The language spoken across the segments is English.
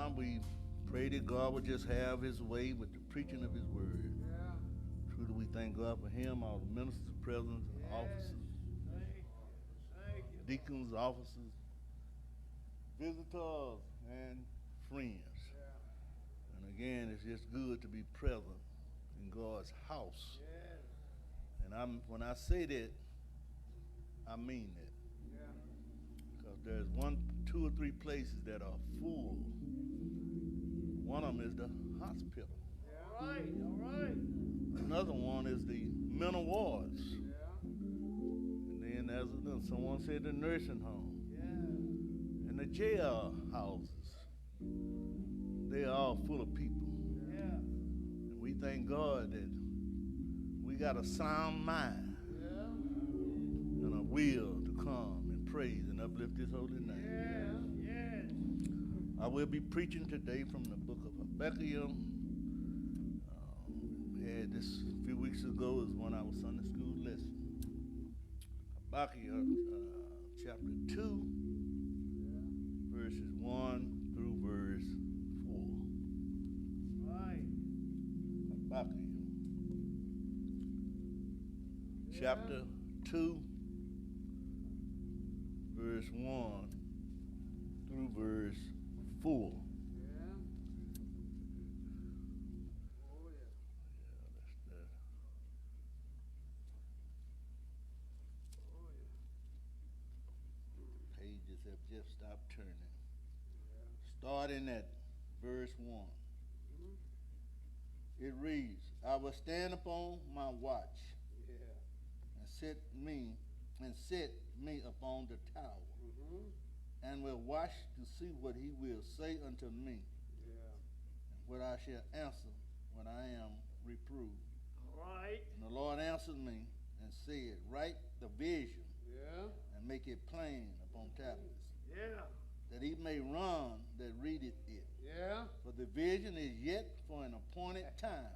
time, we pray that God would just have his way with the preaching of his word. Truly, we thank God for him, all the ministers, presidents, officers, deacons, officers, visitors, and friends. And again, it's just good to be present in God's house. And when I say that, I mean that. Because there's 1, 2, or 3 places that are full. One of them is the hospital. All right. Another one is the mental wards. And then there's another, someone said the nursing home. And the jail houses. They are all full of people. And we thank God that we got a sound mind and a will to come and praise and uplift his holy name. I will be preaching today from the book of Habakkuk. We had this a few weeks ago is one of our Sunday school lesson. Habakkuk chapter 2, verses 1 through verse 4. Habakkuk chapter 2, verse 1 through verse 4. Pages have just stopped turning. Starting at verse 1. It reads, I will stand upon my watch and set me upon the tower, and will watch to see what he will say unto me, and what I shall answer when I am reproved. All right. And the Lord answered me and said, write the vision and make it plain upon tablets, that he may run that readeth it. For the vision is yet for an appointed time,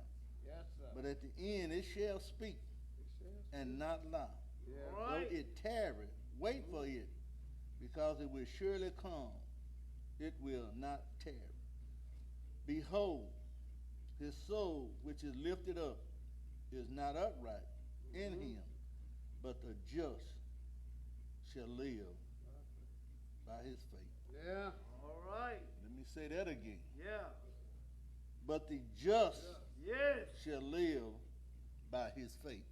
but at the end it shall speak and not lie. Though it tarry, wait for it, because it will surely come. It will not tarry. Behold, his soul which is lifted up is not upright in him, but the just shall live by his faith. All right. Let me say that again. But the just shall live by his faith.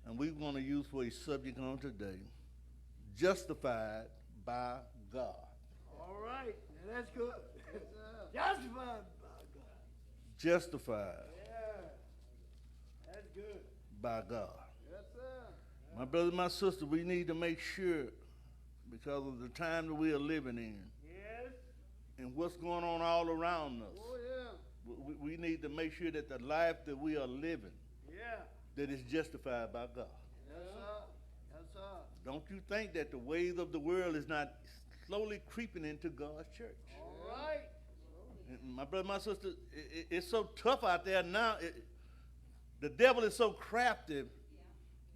And we want to use for a subject on today, justified by God. All right. Now that's good. Justified by God. Justified That's good. by God. Yes, sir. My brother, my sister, we need to make sure, because of the time that we are living in, and what's going on all around us, we need to make sure that the life that we are living, that is justified by God. Yes, sir. Don't you think that the ways of the world is not slowly creeping into God's church? All right. And my brother, my sister, it's so tough out there now. The devil is so crafty,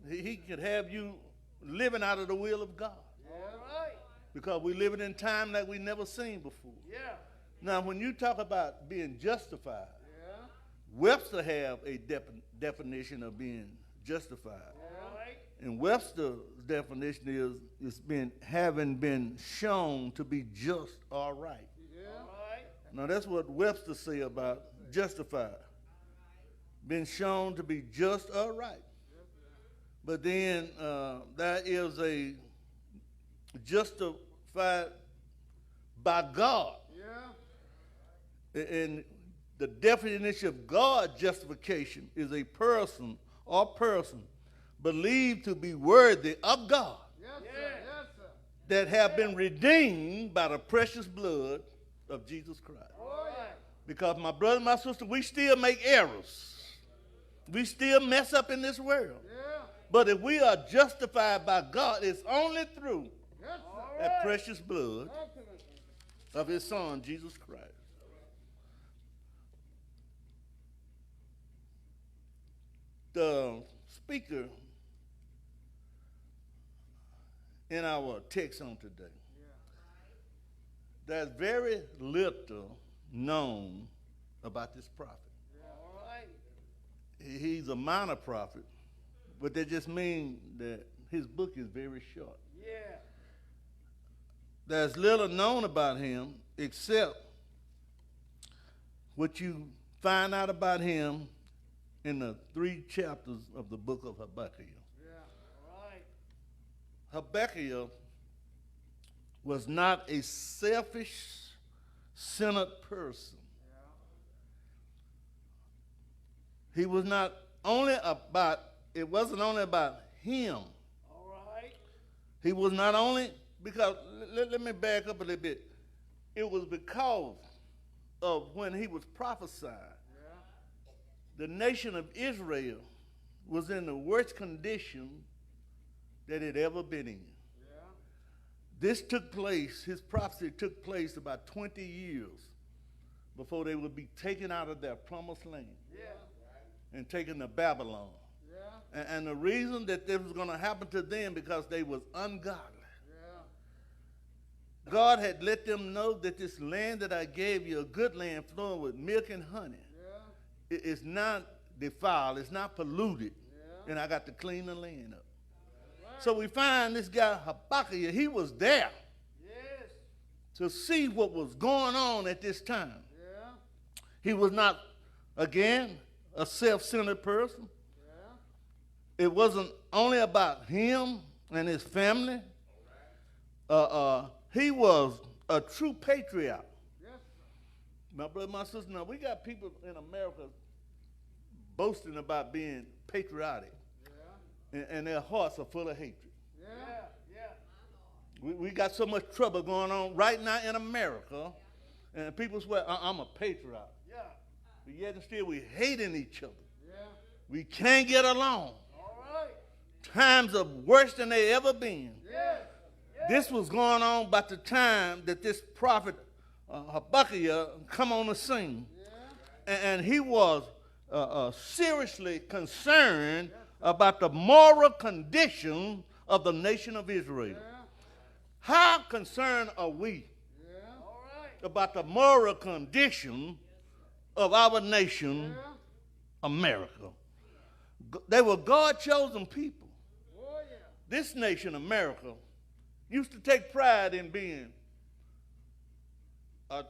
he could have you living out of the will of God. All right. Because we're living in time like we never seen before. Now, when you talk about being justified, Webster have a definition of being justified. And Webster's definition is having been shown to be just or right. Now that's what Webster say about justified. Been shown to be just or right. But then there is a justified by God. And the definition of God's justification is a person or person believed to be worthy of God, that have been redeemed by the precious blood of Jesus Christ. Because my brother, my sister, we still make errors. We still mess up in this world. But if we are justified by God, it's only through that precious blood of his son, Jesus Christ. The speaker in our text on today there's very little known about this prophet. All right. He's a minor prophet, but that just means that his book is very short. Yeah. There's little known about him except what you find out about him in the 3 chapters of the book of Habakkuk. Yeah. All right. Habakkuk was not a selfish-centered person. He was not only about, it wasn't only about him. All right. He was not only, because, let me back up a little bit. It was because of when he was prophesying. The nation of Israel was in the worst condition that it ever been in. Yeah. This took place, his prophecy took place about 20 years before they would be taken out of their promised land. Yeah. And taken to Babylon. Yeah. And the reason that this was going to happen to them because they was ungodly. Yeah. God had let them know that this land that I gave you, a good land flowing with milk and honey, it's not defiled, it's not polluted, and I got to clean the land up. Right. So we find this guy Habakkuk, he was there to see what was going on at this time. Yeah. He was not, again, a self-centered person. Yeah. It wasn't only about him and his family. He was a true patriot. My brother, my sister, now we got people in America boasting about being patriotic, and their hearts are full of hatred. Yeah. Yeah. We got so much trouble going on right now in America, and people swear, I'm a patriot. Yeah. But yet and still we hating each other. Yeah. We can't get along. All right. Times are worse than they ever been. Yeah. This was going on about the time that this prophet Habakkuk come on the scene. And he was seriously concerned about the moral condition of the nation of Israel. How concerned are we about the moral condition of our nation, America? They were God-chosen people. Oh, yeah. This nation, America, used to take pride in being a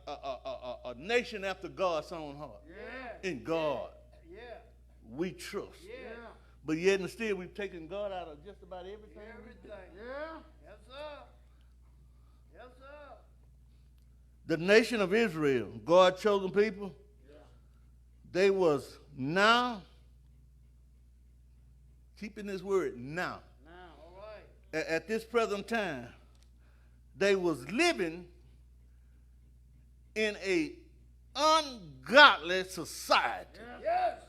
nation after God's own heart. Yeah. In God, Yeah. we trust. Yeah. But yet and still, we've taken God out of just about everything. Everything. Yeah. Yes, sir. Yes, sir. The nation of Israel, God-chosen people, they was now, keeping this word now, All right. at this present time, they was living in a ungodly society. Yes.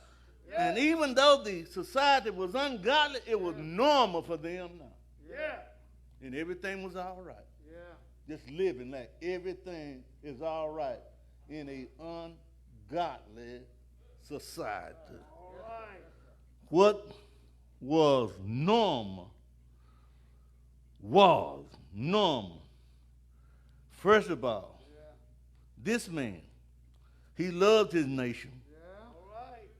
And even though the society was ungodly, it was normal for them now. Yeah. And everything was all right. Yeah. Just living like everything is all right in a ungodly society. All right. What was normal was normal. First of all, this man, he loved his nation. All right.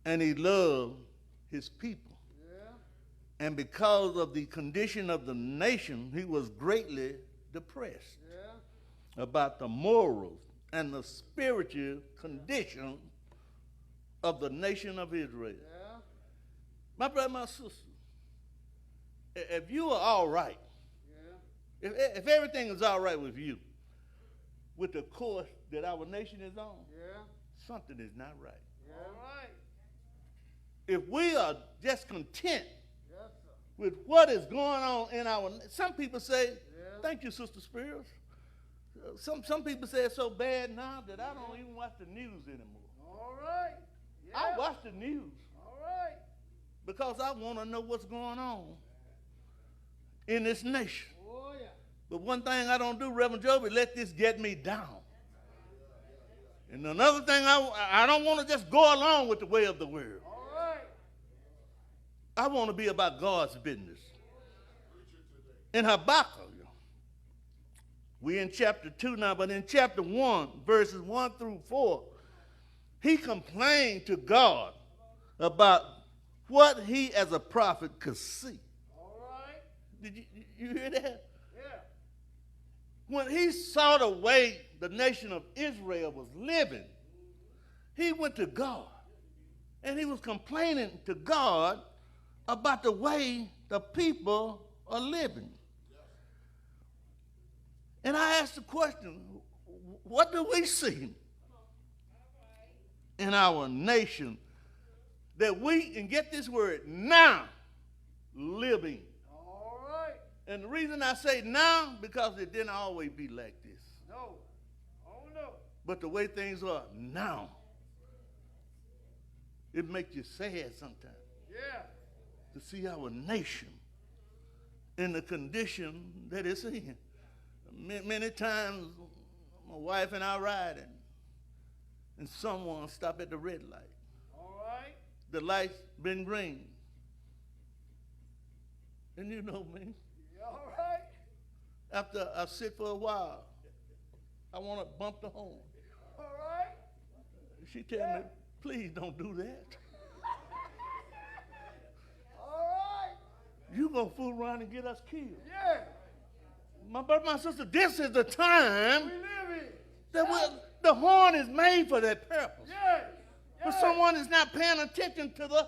And he loved his people. Yeah. And because of the condition of the nation, he was greatly depressed about the morals and the spiritual condition of the nation of Israel. Yeah. My brother, my sister, if you are all right, if everything is all right with you, with the course that our nation is on, something is not right. All right. If we are just content Yes, sir. with what is going on in our, some people say, thank you, Sister Spears. Some people say it's so bad now that I don't even watch the news anymore. All right. Yeah. I watch the news All right. because I want to know what's going on in this nation. Oh, yeah. But one thing I don't do, Reverend Joe, is let this get me down. And another thing, I don't want to just go along with the way of the world. All right. I want to be about God's business. In Habakkuk, We in chapter 2 now, but in chapter 1, verses 1 through 4, he complained to God about what he as a prophet could see. All right. Did you hear that? Yeah. When he saw the way the nation of Israel was living, he went to God. And he was complaining to God about the way the people are living. And I asked the question, what do we see in our nation that we can get this word now living? All right. And the reason I say now, because it didn't always be like this. No. Oh, no. But the way things are now, it makes you sad sometimes. Yeah. To see our nation in the condition that it's in. Many times, my wife and I riding, and someone stop at the red light. All right. The light's been green. And you know me. All right. After I sit for a while, I want to bump the horn. All right. She tell me, please don't do that. All right. You gonna fool around and get us killed. Yeah. My brother, my sister, this is the time We live in. that the horn is made for that purpose. Yeah. For someone is not paying attention to the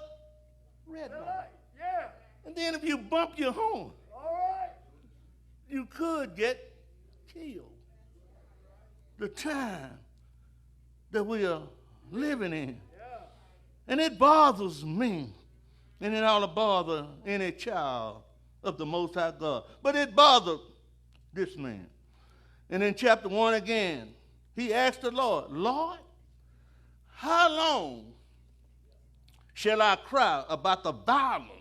red light. Right. Yeah. And then if you bump your horn, All right. you could get killed. The time that we are living in. Yeah. And it bothers me. And it ought to bother any child of the Most High God. But it bothered this man. And in chapter 1 again, he asked the Lord, Lord, how long shall I cry about the violence,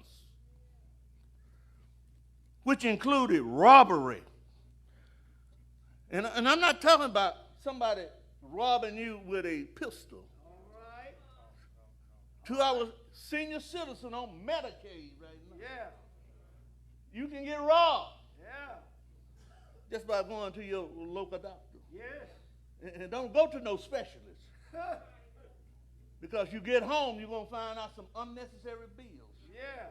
which included robbery? And I'm not talking about somebody robbing you with a pistol. All right. To our senior citizen on Medicaid right now. Yeah. You can get robbed Yeah. just by going to your local doctor. Yes. And don't go to no specialist. Because you get home, you're going to find out some unnecessary bills. Yeah.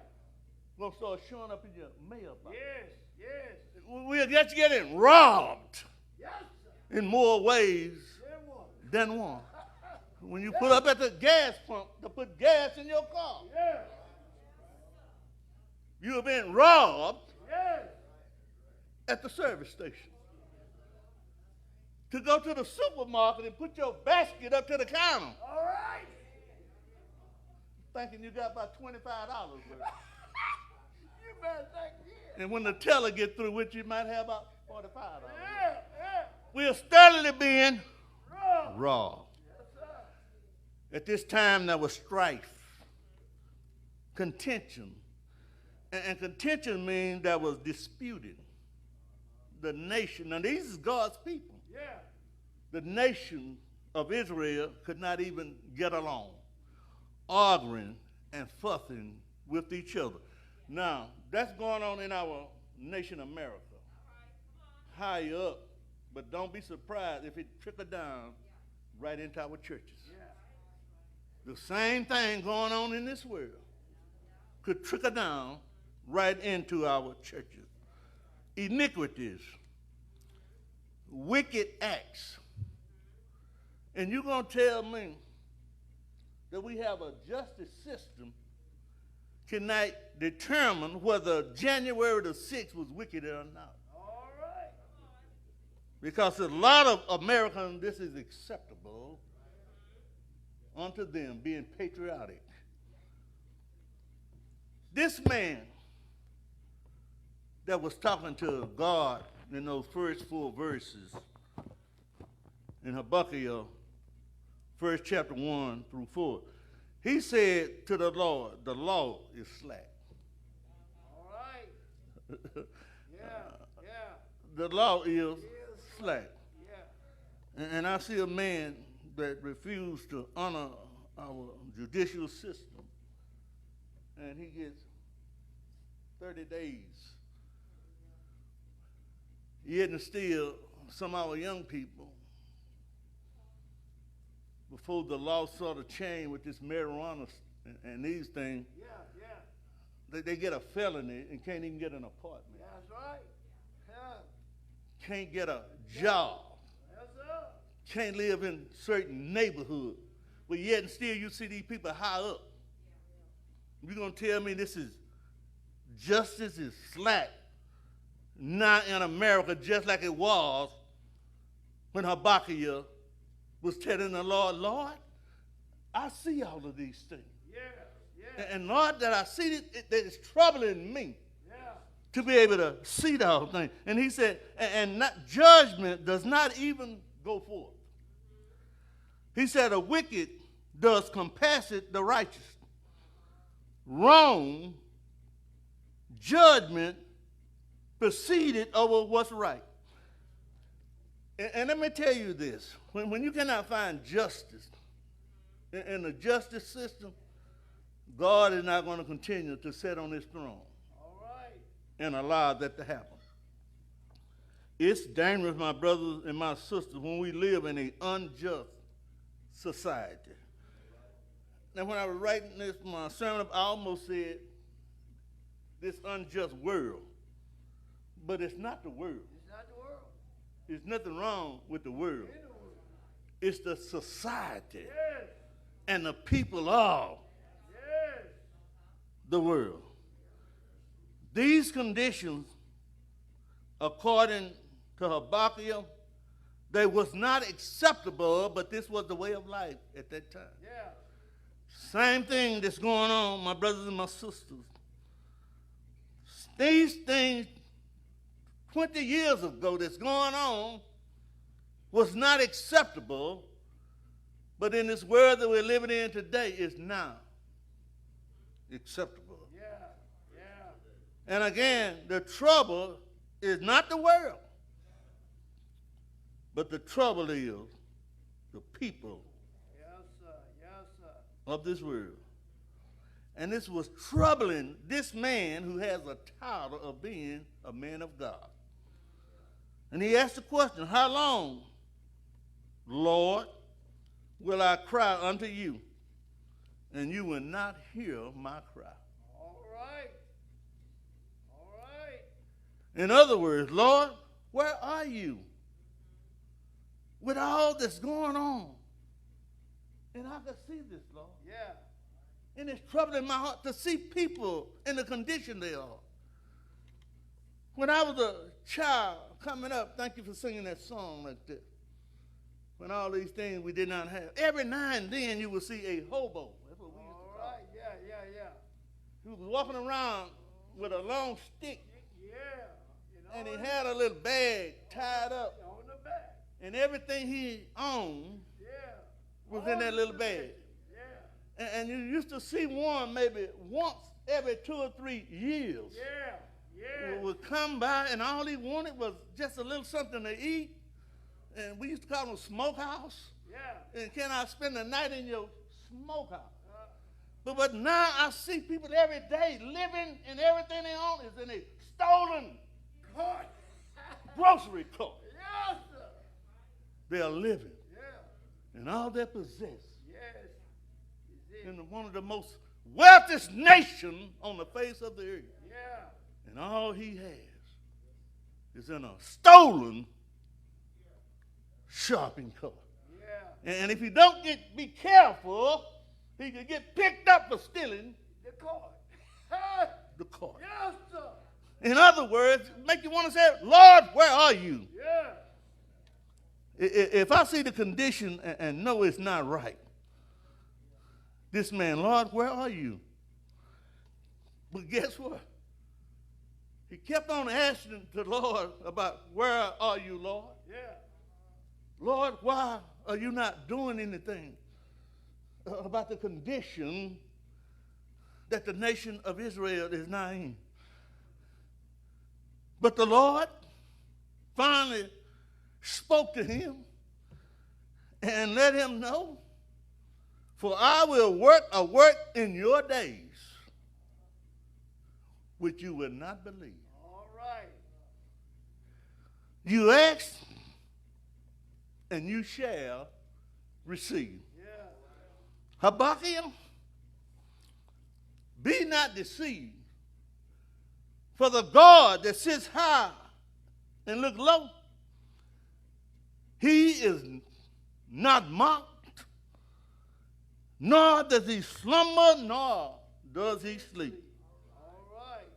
Going to start showing up in your mailbox. Yes. Yes. We're just getting robbed Yes, sir. in more ways There was. than one. When you pull up at the gas pump to put gas in your car, Yeah. you have been robbed Yes. at the service station. To go to the supermarket and put your basket up to the counter, All right. thinking you got about $25 worth. You better thank you. And when the teller get through with you, might have about $45. Yeah. Yeah. We are steadily being Wrong. robbed. Yes, sir. At this time, there was strife, contention. And contention means there was disputing. The nation, now these is God's people. Yeah. The nation of Israel could not even get along, arguing and fussing with each other. Now, that's going on in our nation, America. High up, but don't be surprised if it trickles down right into our churches. Yeah. The same thing going on in this world could trickle down right into our churches. Iniquities, wicked acts. And you're going to tell me that we have a justice system cannot determine whether January the 6th was wicked or not. All right. Because a lot of Americans, this is acceptable unto them, being patriotic. This man that was talking to God in those first 4 verses in Habakkuk, first chapter 1 through 4, he said to the Lord, the law is slack. All right. Yeah. Yeah. The law is slack. Yeah. And I see a man that refused to honor our judicial system, and he gets 30 days. Yet and still, some of our young people, before the law sort of changed with this marijuana and these things, they get a felony and can't even get an apartment. That's right. Yeah. Can't get a job. Yes, sir. Can't live in certain neighborhoods. But yet and still you see these people high up. You're going to tell me this is justice is slack not in America just like it was when Habakkuk was telling the Lord, Lord, I see all of these things. And Lord, that I see that it's troubling me to be able to see the whole thing. And he said, and not, judgment does not even go forth. He said, a wicked does compasseth the righteous. Wrong judgment proceeded over what's right. And let me tell you this. When you cannot find justice in the justice system, God is not going to continue to sit on his throne and allow that to happen. It's dangerous, my brothers and my sisters, when we live in an unjust society. Now, when I was writing this my sermon, I almost said this unjust world. But it's not the world. It's not the world. There's nothing wrong with the world. It's the society and the people of the world. These conditions, according to Habakkuk, they was not acceptable, but this was the way of life at that time. Same thing that's going on, my brothers and my sisters. These things 20 years ago that's going on was not acceptable, but in this world that we're living in today is now acceptable. And again, the trouble is not the world, but the trouble is the people of this world. And this was troubling this man who has a title of being a man of God. And he asked the question, how long, Lord, will I cry unto you, and you will not hear my cry? All right. In other words, Lord, where are you with all that's going on? And I can see this, Lord. And it's troubling my heart to see people in the condition they are. When I was a child coming up, thank you for singing that song like that. When all these things we did not have. Every now and then you will see a hobo. That's what we used to call it. He was walking around with a long stick. And he had a little bag tied up. On the back. And everything he owned was in that little bag. And you used to see one maybe once every 2 or 3 years. Would come by, and all he wanted was just a little something to eat. And we used to call them smokehouse. And can I spend the night in your smokehouse? But now I see people every day living, and everything they own is in a stolen grocery cart. They are living. And all they possess in one of the most wealthiest nations on the face of the earth. And all he has is in a stolen shopping cart. And if he don't be careful, he could get picked up for stealing the cart. the cart. Yes, sir. In other words, make you want to say, Lord, where are you? If I see the condition and know it's not right, this man, Lord, where are you? But guess what? He kept on asking the Lord about, where are you, Lord? Lord, why are you not doing anything about the condition that the nation of Israel is now in? But the Lord finally spoke to him and let him know, for I will work a work in your days which you will not believe. All right. You asked and you shall receive. Yeah. Habakkuk, be not deceived. For the God that sits high and look low, he is not mocked, nor does he slumber, nor does he sleep. All right.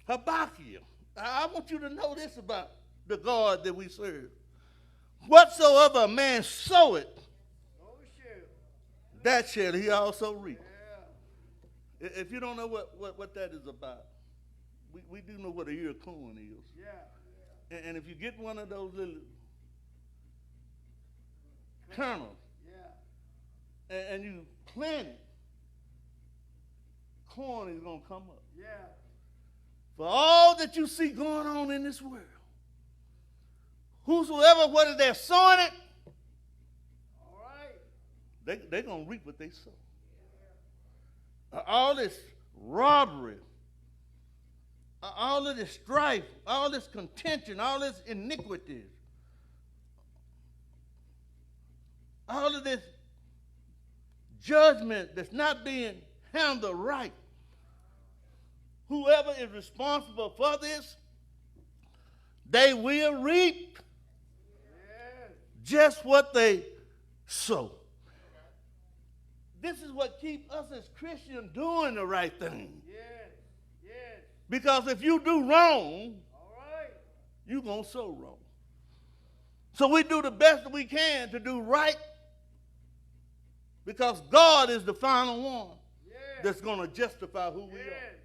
Habakkuk, I want you to know this about the God that we serve. Whatsoever a man soweth, that shall he also reap. Yeah. If you don't know what that is about, we do know what a ear of corn is. Yeah. And if you get one of those little kernels, yeah, and you plant it, corn is going to come up. Yeah. For all that you see going on in this world, whosoever, whether they're sowing it, all right, they're going to reap what they sow. All this robbery, all of this strife, all this contention, all this iniquity, all of this judgment that's not being handled right. Whoever is responsible for this, they will reap just what they sow. This is what keeps us as Christians doing the right thing. Yes. Yes. Because if you do wrong, all right, you're going to sow wrong. So we do the best that we can to do right, because God is the final one that's going to justify who we are.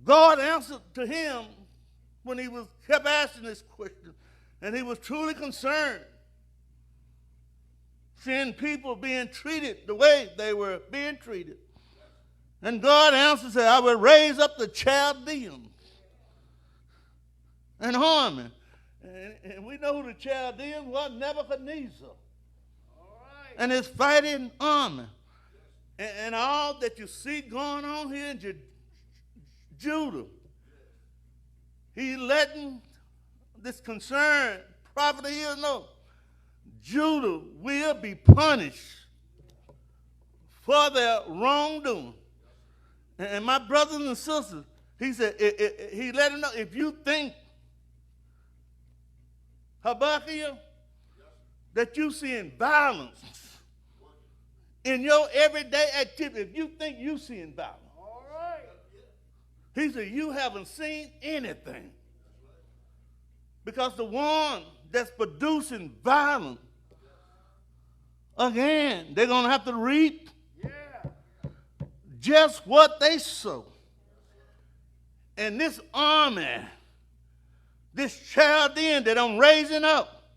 God answered to him when he kept asking this question, and he was truly concerned seeing people being treated the way they were being treated. And God answered and said, I will raise up the Chaldeans and army. And we know who the Chaldeans was, Nebuchadnezzar. And his fighting army. And all that you see going on here in Judah, he's letting this concerned prophet here know Judah will be punished for their wrongdoing. And my brothers and sisters, he said, he let him know, if you think, Habakkuk, that you seeing violence in your everyday activity, if you think you seeing violence, all right, he said, you haven't seen anything. Because the one that's producing violence, again, they're going to have to reap just what they sow. And this army, this Chaldean that I'm raising up,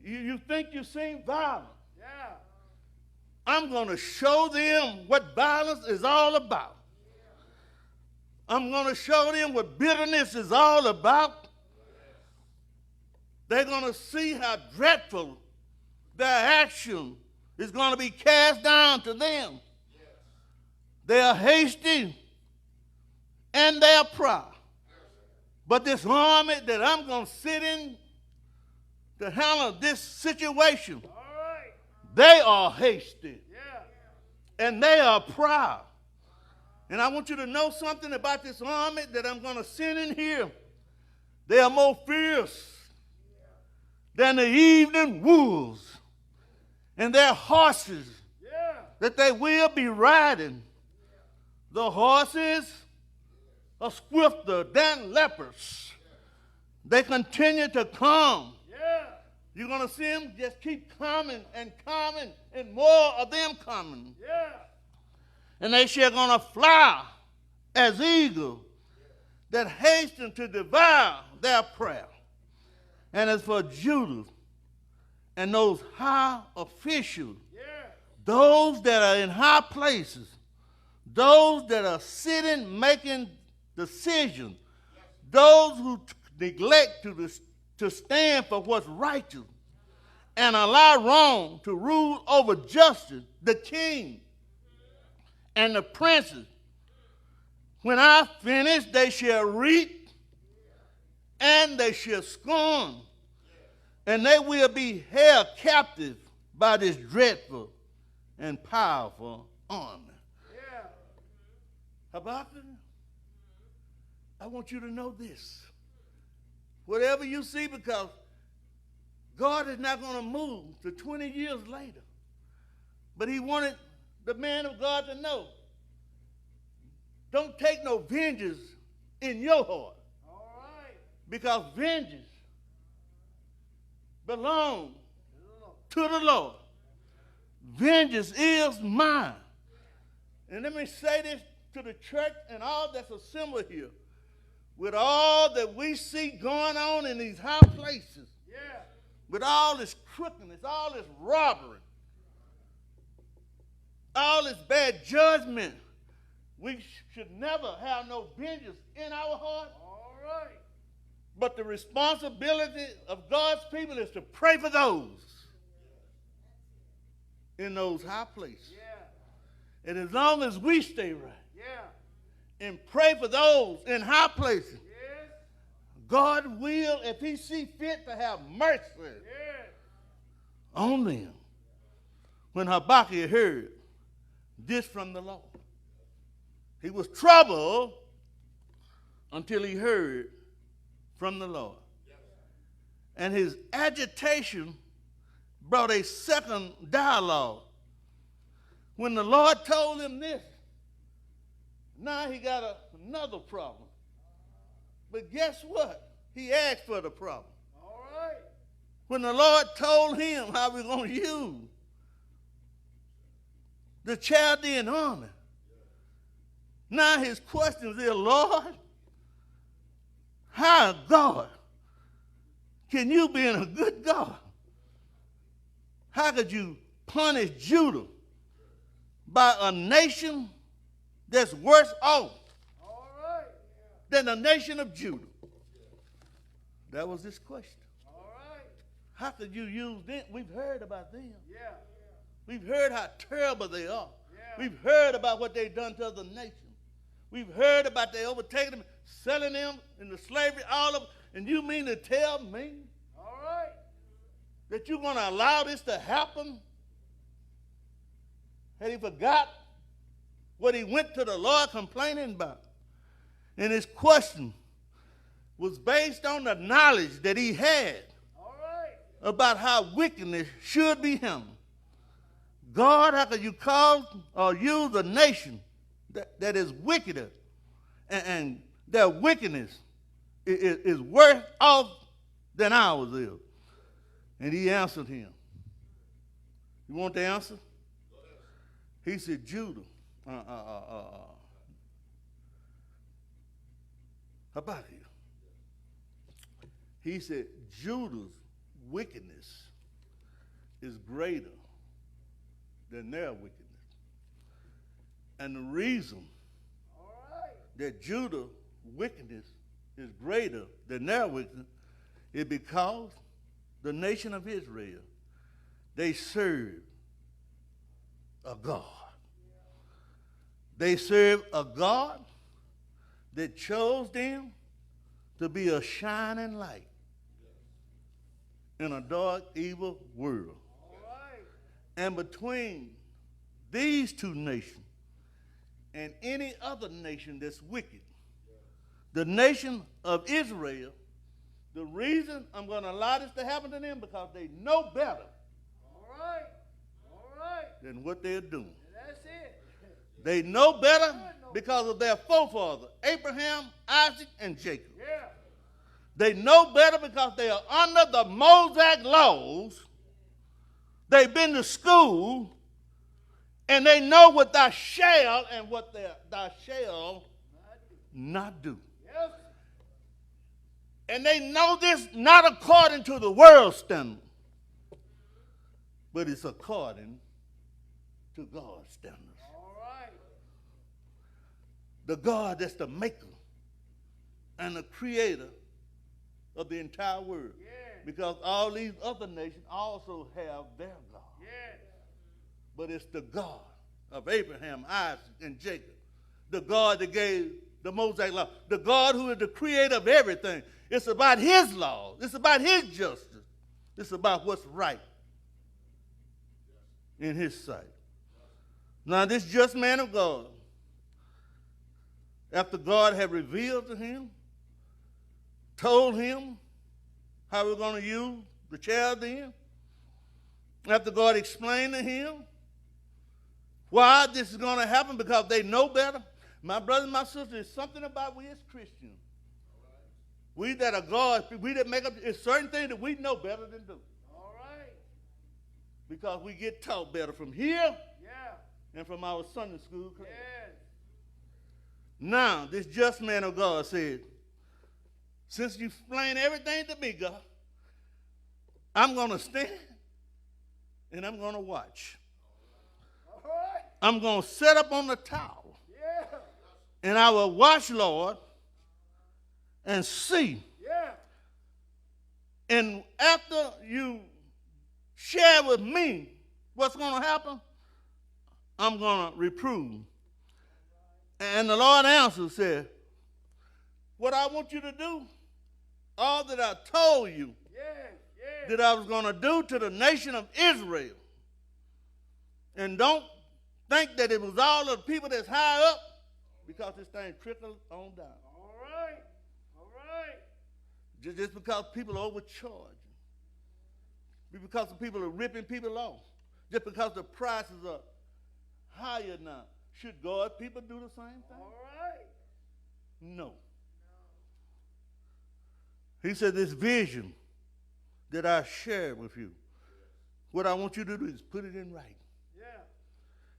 you think you've seen violence. Yeah. I'm going to show them what violence is all about. I'm going to show them what bitterness is all about. They're going to see how dreadful their action is going to be cast down to them. They are hasty and they are proud. But this army that I'm going to sit in to handle this situation, they are hasty and they are proud. And I want you to know something about this army that I'm going to send in here. They are more fierce than the evening wolves. And their horses that they will be riding, the horses are swifter than leopards. They continue to come. You're going to see them just keep coming and coming, and more of them coming. And they shall going to fly as eagles that hasten to devour their prey. And as for Judah and those high officials, those that are in high places, those that are sitting making decisions, those who neglect to stand for what's righteous and allow wrong to rule over justice, the king and the princes, when I finish, they shall reap and they shall scorn, and they will be held captive by this dreadful and powerful army. Yeah. Habakkuk, I want you to know this. Whatever you see, because God is not going to move to 20 years later. But he wanted the man of God to know, don't take no vengeance in your heart. All right. Because vengeance belongs to the Lord. Vengeance is mine. And let me say this to the church and all that's assembled here. With all that we see going on in these high places, Yeah. with all this crookedness, all this robbery, all this bad judgment, we should never have no vengeance in our heart. All right. But the responsibility of God's people is to pray for those in those high places. Yeah. And as long as we stay right Yeah. and pray for those in high places, Yes. God will, if he see fit, to have mercy Yes. on them. When Habakkuk heard this from the Lord, he was troubled until he heard from the Lord. And his agitation brought a second dialogue. When the Lord told him this, now he got another problem. But guess what? He asked for the problem. All right. When the Lord told him how we're going to use the Chaldean army, now his question is, Lord, how, God, can you be a good God? How could you punish Judah by a nation that's worse off All right. than the nation of Judah? That was his question. All right. How could you use them? We've heard about them. Yeah. We've heard how terrible they are. Yeah. We've heard about what they've done to other nations. We've heard about they overtaking them, selling them into slavery, all of them. And you mean to tell me All right. that you're going to allow this to happen? Had he forgot what he went to the Lord complaining about? And his question was based on the knowledge that he had All right. about how wickedness should be handled. God, how could you cause or use a nation that is wickeder and their wickedness is worse off than ours is? And he answered him. You want the answer? He said, Judah. Habakkuk. He said, Judah's wickedness is greater than their wickedness. And the reason All right. that Judah's wickedness is greater than their wickedness is because the nation of Israel, they serve a God. They serve a God that chose them to be a shining light in a dark, evil world. All right. And between these two nations and any other nation that's wicked, the nation of Israel, the reason I'm going to allow this to happen to them because they know better All right. All right. than what they're doing. That's it. They know better because of their forefathers, Abraham, Isaac, and Jacob. Yeah. They know better because they are under the Mosaic laws. They've been to school, and they know what thou shalt and what thou shalt not do. Yes. And they know this not according to the world standard, but it's according to God's standards. All right. The God that's the maker and the creator of the entire world. Yeah. Because all these other nations also have their God. Yes. But it's the God of Abraham, Isaac, and Jacob. The God that gave the Mosaic law. The God who is the creator of everything. It's about his laws. It's about his justice. It's about what's right in his sight. Now, this just man of God, after God had revealed to him, told him how we're going to use the Chaldean, after God explained to him why this is going to happen, because they know better. My brother and my sister, there's something about we as Christians. We that are God, we that make up, it's certain things that we know better than do. All right. Because we get taught better from here and from our Sunday school class. Yes. Now, this just man of God said, since you explain everything to me, God, I'm going to stand and I'm going to watch. All right. I'm going to set up on the tower. Yeah. And I will watch, Lord, and see. Yeah. And after you share with me what's going to happen, I'm going to reprove. And the Lord answered, said, what I want you to do, all that I told you that I was going to do to the nation of Israel. And don't think that it was all of the people that's high up, because this thing trickles on down. All right. All right. Just because people are overcharging. Because the people are ripping people off. Just because the prices are higher now. Should God people do the same thing? All right. No. He said, this vision that I shared with you, what I want you to do is put it in writing. Yeah.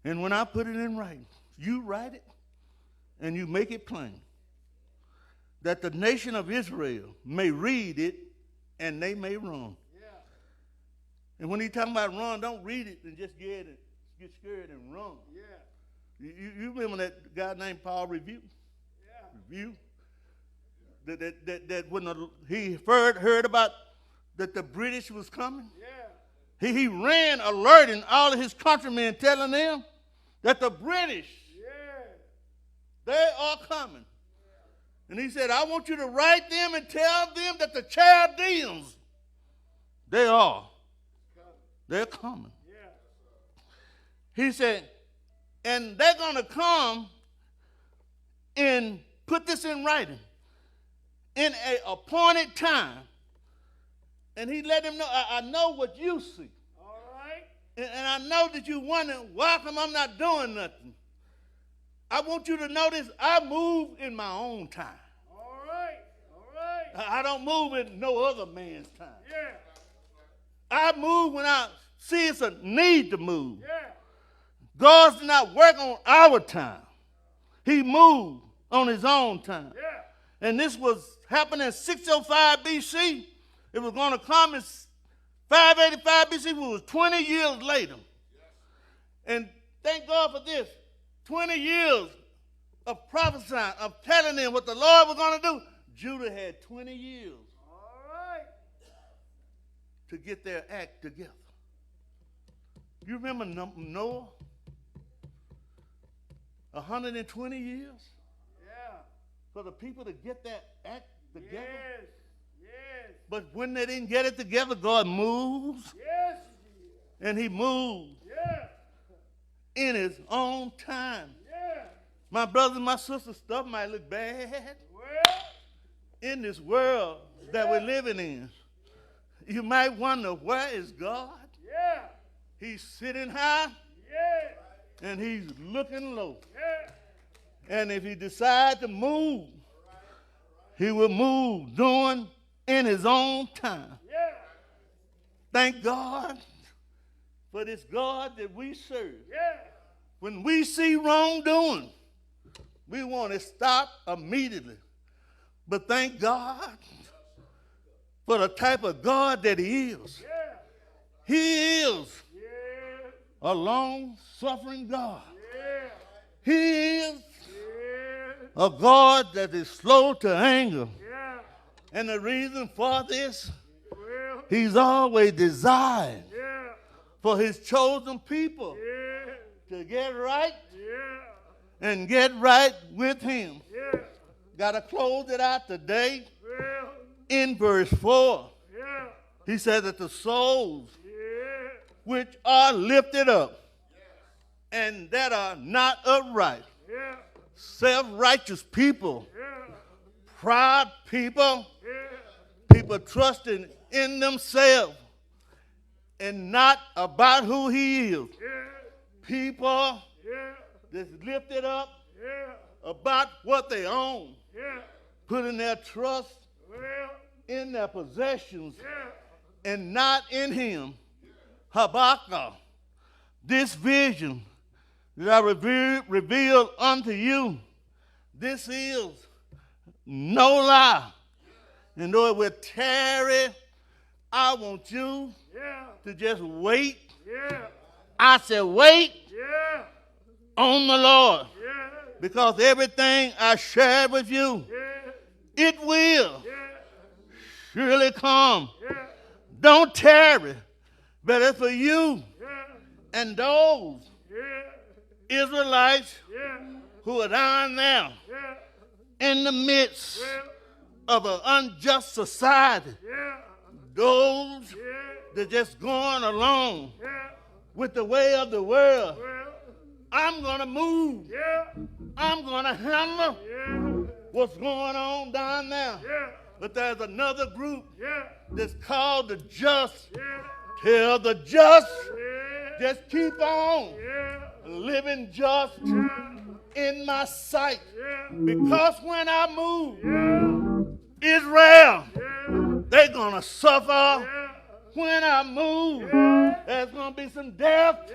And when I put it in writing, you write it and you make it plain, that the nation of Israel may read it and they may run. Yeah. And when he's talking about run, don't read it and just get scared and run. Yeah. You remember that guy named Paul Review? Yeah. Review? That when he heard about that the British was coming, he ran alerting all of his countrymen, telling them that the British, they are coming. And he said, I want you to write them and tell them that the Chaldeans, they're coming. He said, and they're going to come and put this in writing in an appointed time. And he let him know, I know what you see. All right. And I know that you wonder, why come I'm not doing nothing? I want you to notice I move in my own time. All right. All right. I don't move in no other man's time. Yeah. I move when I see it's a need to move. Yeah. God did not work on our time. He moved on his own time. Yeah. And this was happening in 605 BC. It was going to come in 585 BC, which was 20 years later. And thank God for this. 20 years of prophesying, of telling them what the Lord was going to do. Judah had 20 years All right. to get their act together. You remember Noah? 120 years for the people to get that act together. Yes. Yes. But when they didn't get it together, God moves. Yes. And he moved Yeah. in his own time. Yeah. My brothers and my sisters, stuff might look bad Well. in this world that we're living in. You might wonder, where is God? Yeah. He's sitting high Yeah. and he's looking low. Yeah. And if he decides to move, he will move doing in his own time. Yeah. Thank God for this God that we serve. Yeah. When we see wrongdoing, we want to stop immediately. But thank God for the type of God that he is. Yeah. He is Yeah. a long-suffering God. Yeah. He is Yeah. a God that is slow to anger. Yeah. And the reason for this, Well. he's always desired Yeah. for his chosen people Yeah. to get right Yeah. and get right with him. Yeah. got to close it out today. In verse 4, he said that the souls which are lifted up and that are not upright, self-righteous people, proud people, people trusting in themselves and not about who he is, people that's lifted up about what they own, putting their trust in their possessions and not in him. Habakkuk, this vision that I revealed unto you, this is no lie. And though it will tarry, I want you to just wait. I said wait on the Lord. Because everything I shared with you, it will surely come. Don't tarry, but it's for you and those Israelites who are down there in the midst of an unjust society. Those that just going along with the way of the world. I'm going to move. I'm going to handle what's going on down there. But there's another group that's called the just. Tell the just, just keep on living just in my sight. Because when I move, Israel, they're going to suffer. When I move, there's going to be some death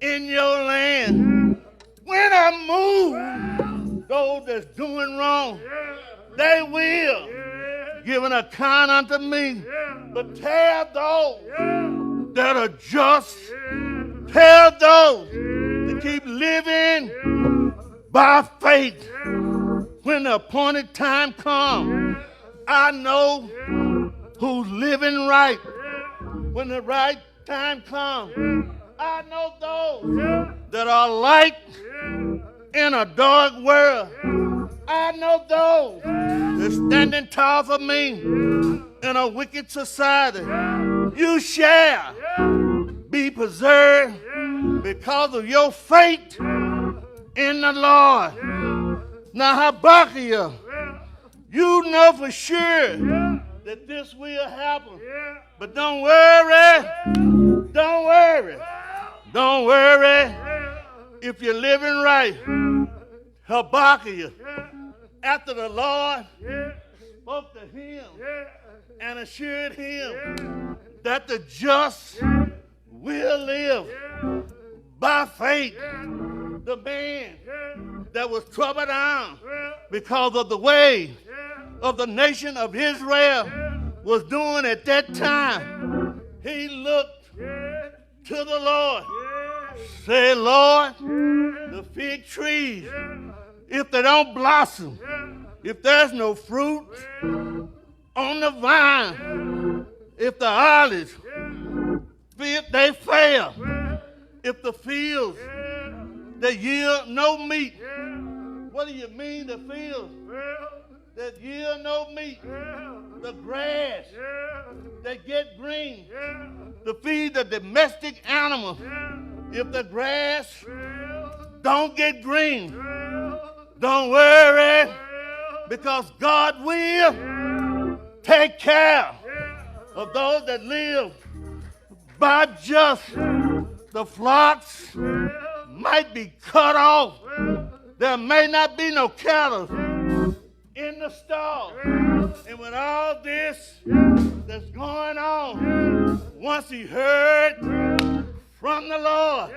in your land. When I move, those that's doing wrong, they will give an account unto me. But tell those that are just, tell those to keep living by faith. When the appointed time comes, I know who's living right. When the right time comes, I know those that are light in a dark world. I know those that standing tall for me in a wicked society. You shall be preserved because of your faith in the Lord. Now, Habakkuk, you know for sure that this will happen. But don't worry. Don't worry. Don't worry if you're living right. Habakkuk, after the Lord spoke to him and assured him that the just will live by faith. The man that was troubled down because of the way of the nation of Israel was doing at that time, he looked to the Lord. Say, Lord, the fig trees, if they don't blossom, if there's no fruit on the vine, if the olives, if they fail, if the fields, they yield no meat. What do you mean the fields that yield no meat? The grass that get green to feed the domestic animals. If the grass don't get green, don't worry, because God will take care of those that live by just. The flocks might be cut off. There may not be no cattle in the stall. And with all this that's going on, once he heard from the Lord,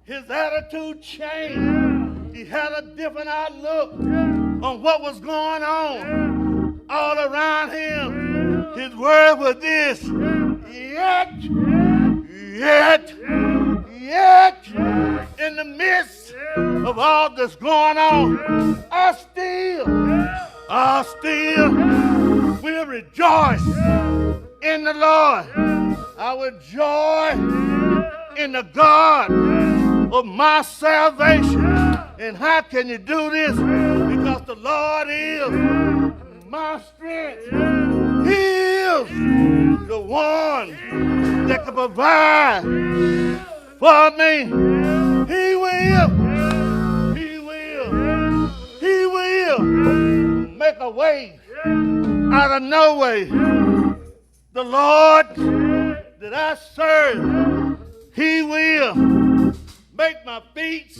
his attitude changed. He had a different outlook on what was going on all around him. His word was this: yet, in the midst of all that's going on, I still will rejoice in the Lord. I will joy in the God of my salvation. And how can you do this? Because the Lord is my strength. He is the one that can provide for me. He will. He will make a way out of no way. The Lord that I serve, He will make my feet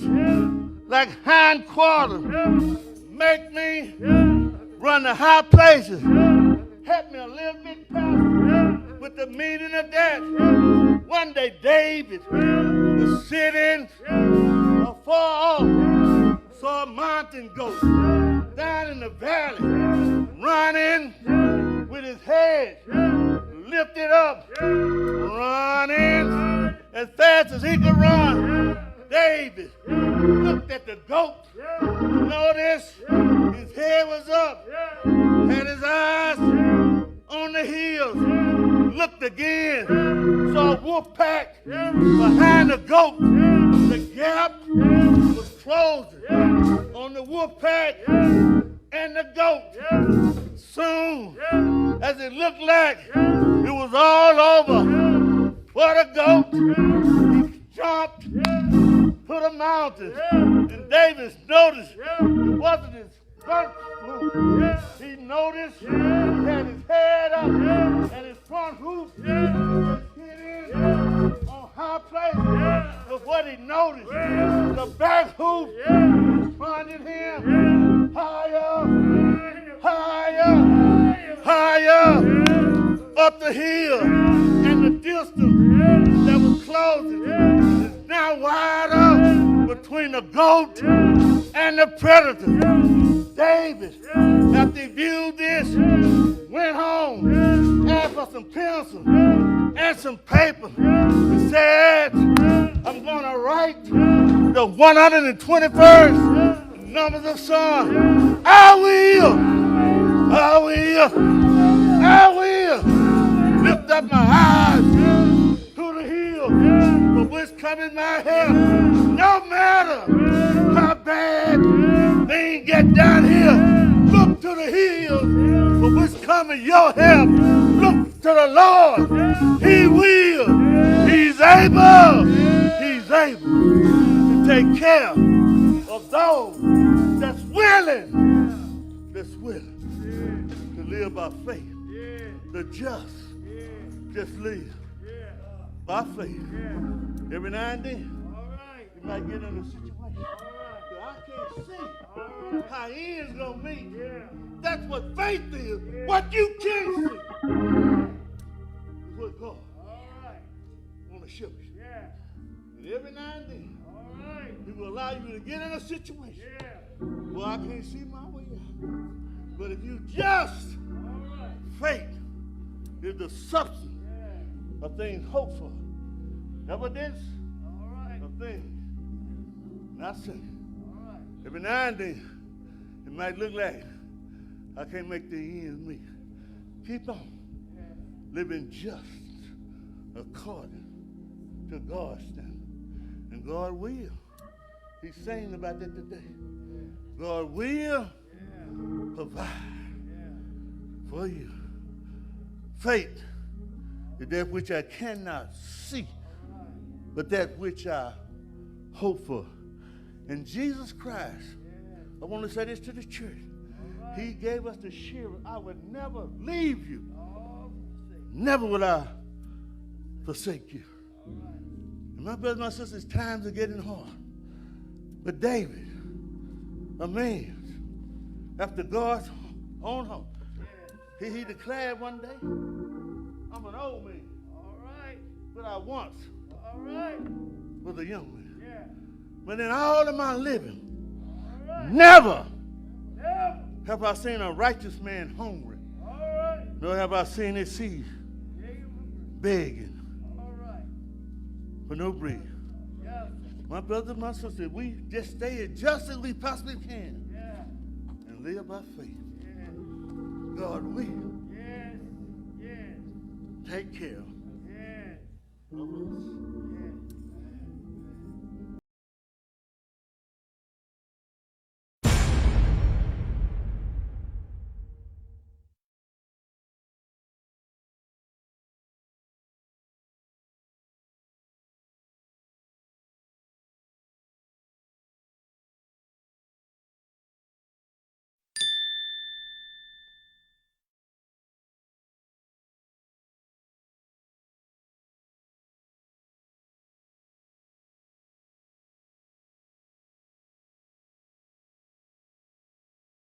like hind quarters. Make me run to high places. Help me a little bit, Pastor, with the meaning of that. One day David was sitting afar off, saw a mountain goat down in the valley, running with his head lifted up, running as fast as he could run. David looked at the goat, noticed his head was up, had his eyes on the hills, looked again, saw a wolf pack behind the goat. The gap was closing on the wolf pack and the goat. Soon as it looked like it was all over for the goat, he jumped to the mountain. And David noticed it wasn't his front hoof. He noticed he had his head up and his front hoof was hitting on high places. But what he noticed, the back hoof was pointing him higher, up the hill. And the distance that was closing is now wider between the goat and the predator. David, after he viewed this, went home, asked for some pencil and some paper. He said, I'm going to write the 121st numbers of Psalms. I will lift up my eyes to the hill, for which cometh my help. No matter how bad things get down here, look to the hills, for which cometh your help. Look to the Lord. He will. He's able to take care of those that's willing to live by faith. The just live by faith. Every now and then, you might get in a situation that I can't see how he is going to meet. That's what faith is. What you can't see is what God want to show you. And every now and then, he will allow you to get in a situation where I can't see my way out. But if you just faith is the substance of things hoped for, evidence of things not seen. Every now and then, it might look like I can't make the ends meet. Keep on living just according to God's standard. And God will. He's saying about that today. God will provide for you. Faith is that which I cannot see, but that which I hope for. And Jesus Christ, I want to say this to the church. He gave us the assurance, I would never leave you. Never will I forsake you. And my brothers and my sisters, times are getting hard. But David, a man, after God's own heart, he declared one day, I'm an old man. But I once was a young man. But in all of my living, never have I seen a righteous man hungry. Nor have I seen his seed begging for no bread. My brothers and my sisters, we just stay as just as we possibly can and live by faith. God will take care of us.